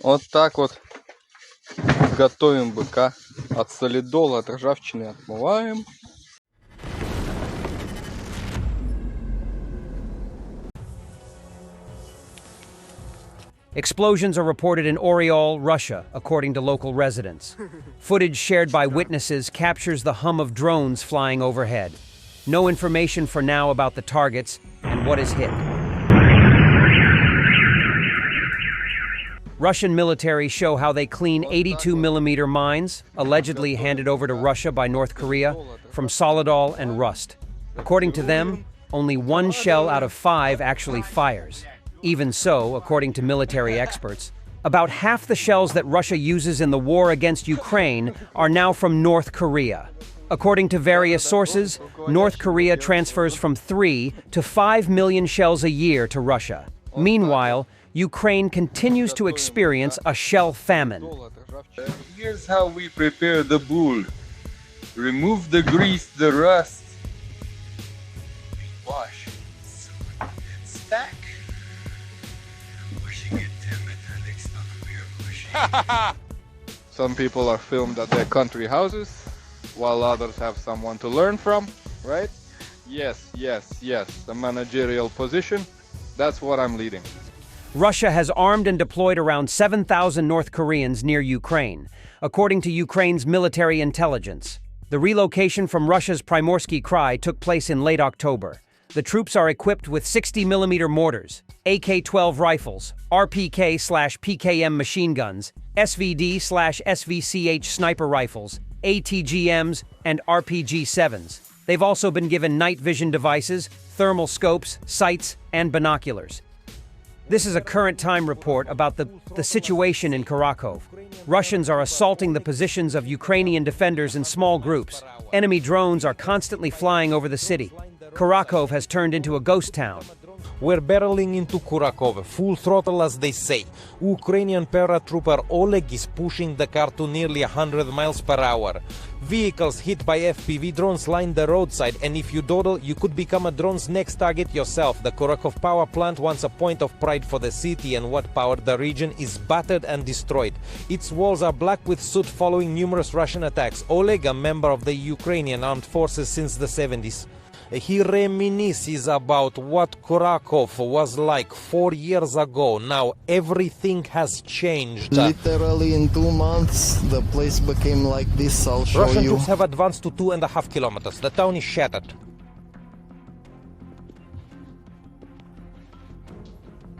Вот так вот готовим быка. От солидола, от ржавчины отмываем. Explosions are reported in Orel, Russia, according to local residents. Footage shared by witnesses captures the hum of drones flying overhead. No information for now about the targets and what is hit. Russian military show how they clean 82mm mines, allegedly handed over to Russia by North Korea, from solidol and rust. According to them, only 1 shell out of 5 actually fires. Even so, according to military experts, about half the shells that Russia uses in the war against Ukraine are now from North Korea. According to various sources, North Korea transfers from 3 to 5 million shells a year to Russia. Meanwhile, Ukraine continues to experience a shell famine. Here's how we prepare the bull. Remove the grease, the rust. Wash. Stack. Some people are filmed at their country houses, while others have someone to learn from, right? Yes, the managerial position, that's what I'm leading. Russia has armed and deployed around 7,000 North Koreans near Ukraine, according to Ukraine's military intelligence. The relocation from Russia's Primorsky Krai took place in late October. The troops are equipped with 60mm mortars, AK-12 rifles, RPK/PKM machine guns, SVD/SVCH sniper rifles, ATGMs, and RPG-7s. They've also been given night vision devices, thermal scopes, sights, and binoculars. This is a current time report about the situation in Kurakhove. Russians are assaulting the positions of Ukrainian defenders in small groups. Enemy drones are constantly flying over the city. Kurakhove has turned into a ghost town. We're barreling into Kurakhove, full throttle as they say. Ukrainian paratrooper Oleg is pushing the car to nearly 100 miles per hour. Vehicles hit by FPV drones line the roadside, and if you dawdle, you could become a drone's next target yourself. The Kurakhove power plant, once a point of pride for the city and what powered the region, is battered and destroyed. Its walls are black with soot following numerous Russian attacks. Oleg, a member of the Ukrainian armed forces since the 70s, he reminisces about what Kurakhove was like 4 years ago. Now everything has changed. Literally in 2 months the place became like this. I'll show Russian you. troops have advanced to 2.5 kilometers. The town is shattered.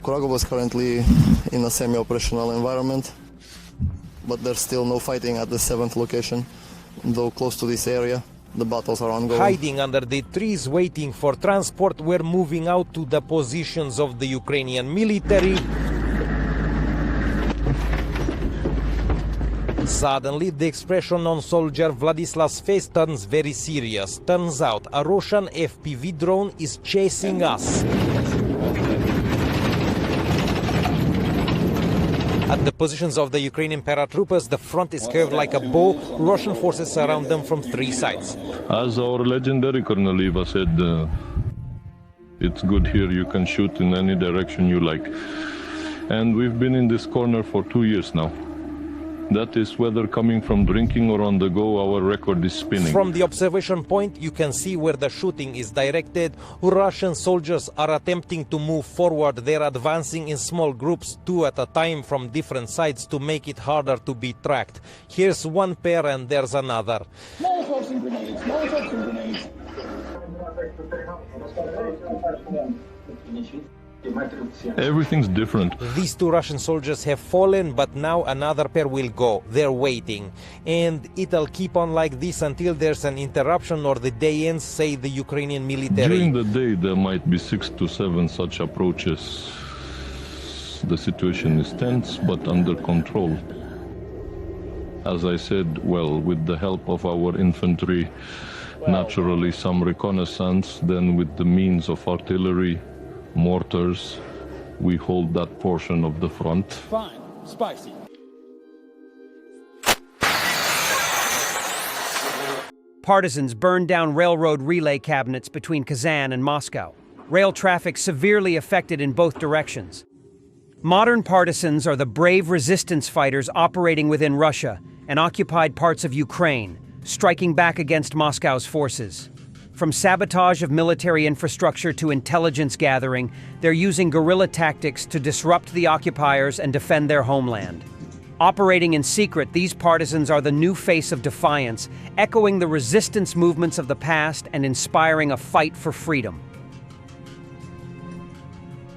Kurakhove is currently in a semi-operational environment, but there's still no fighting at the 7th location, though close to this area. The battles are ongoing. Hiding under the trees, waiting for transport, we're moving out to the positions of the Ukrainian military. Suddenly, the expression on soldier Vladislav's face turns very serious. Turns out, a Russian FPV drone is chasing us. At the positions of the Ukrainian paratroopers, the front is curved like a bow. Russian forces surround them from 3 sides. As our legendary Colonel Iva said, it's good here, you can shoot in any direction you like. And we've been in this corner for 2 years now. That is, whether coming from drinking or on the go, our record is spinning. From the observation point, you can see where the shooting is directed. Russian soldiers are attempting to move forward. They're advancing in small groups, 2 at a time from different sides, to make it harder to be tracked. Here's one pair and there's another. Molotovs and grenades, Molotovs and grenades. Everything's different. These 2 Russian soldiers have fallen, but now another pair will go. They're waiting. And it'll keep on like this until there's an interruption or the day ends, say the Ukrainian military. During the day, there might be 6 to 7 such approaches. The situation is tense, but under control. As I said, well, with the help of our infantry, naturally some reconnaissance, then with the means of artillery, mortars, we hold that portion of the front. Fine, spicy. Partisans burned down railroad relay cabinets between Kazan and Moscow. Rail traffic severely affected in both directions. Modern partisans are the brave resistance fighters operating within Russia and occupied parts of Ukraine, striking back against Moscow's forces. From sabotage of military infrastructure to intelligence gathering, they're using guerrilla tactics to disrupt the occupiers and defend their homeland. Operating in secret, these partisans are the new face of defiance, echoing the resistance movements of the past and inspiring a fight for freedom.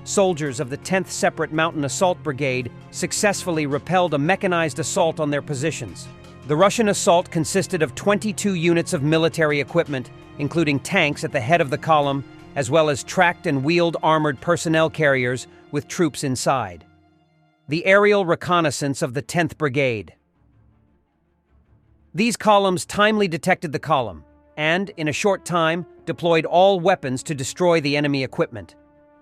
Soldiers of the 10th Separate Mountain Assault Brigade successfully repelled a mechanized assault on their positions. The Russian assault consisted of 22 units of military equipment, including tanks at the head of the column, as well as tracked and wheeled armored personnel carriers with troops inside. The aerial reconnaissance of the 10th Brigade. These columns timely detected the column and, in a short time, deployed all weapons to destroy the enemy equipment.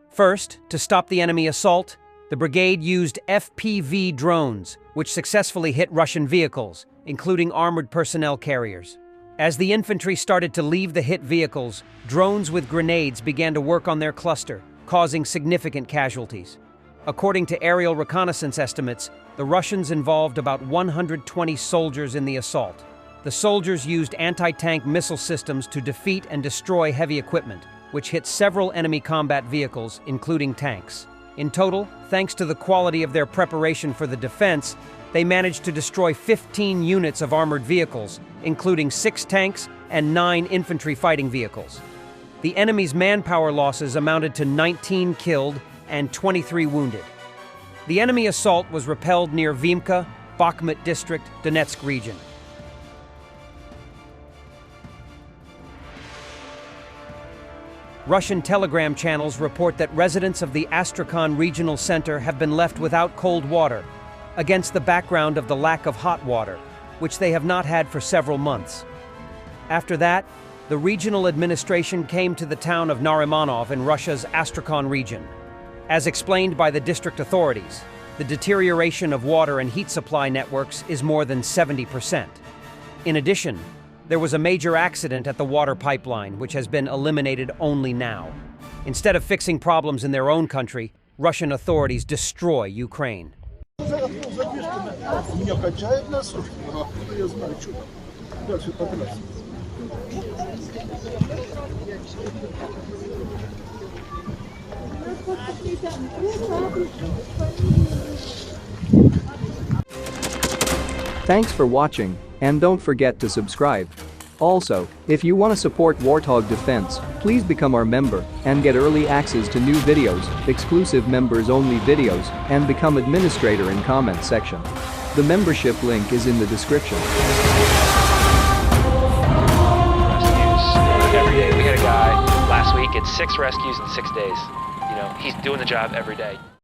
First, to stop the enemy assault, the brigade used FPV drones, which successfully hit Russian vehicles, including armored personnel carriers. As the infantry started to leave the hit vehicles, drones with grenades began to work on their cluster, causing significant casualties. According to aerial reconnaissance estimates, the Russians involved about 120 soldiers in the assault. The soldiers used anti-tank missile systems to defeat and destroy heavy equipment, which hit several enemy combat vehicles, including tanks. In total, thanks to the quality of their preparation for the defense, they managed to destroy 15 units of armored vehicles, including 6 tanks and 9 infantry fighting vehicles. The enemy's manpower losses amounted to 19 killed and 23 wounded. The enemy assault was repelled near Vimka, Bakhmut district, Donetsk region. Russian telegram channels report that residents of the Astrakhan regional center have been left without cold water, against the background of the lack of hot water, which they have not had for several months. After that, the regional administration came to the town of Narimanov in Russia's Astrakhan region. As explained by the district authorities, the deterioration of water and heat supply networks is more than 70%. In addition, there was a major accident at the water pipeline, which has been eliminated only now. Instead of fixing problems in their own country, Russian authorities destroy Ukraine. Thanks for watching, and don't forget to subscribe. Also, if you want to support Warthog Defense, please become our member and get early access to new videos, exclusive members-only videos, and become administrator in comment section. The membership link is in the description. Every day. We had a guy last week, it's 6 rescues in 6 days. You know, he's doing the job every day.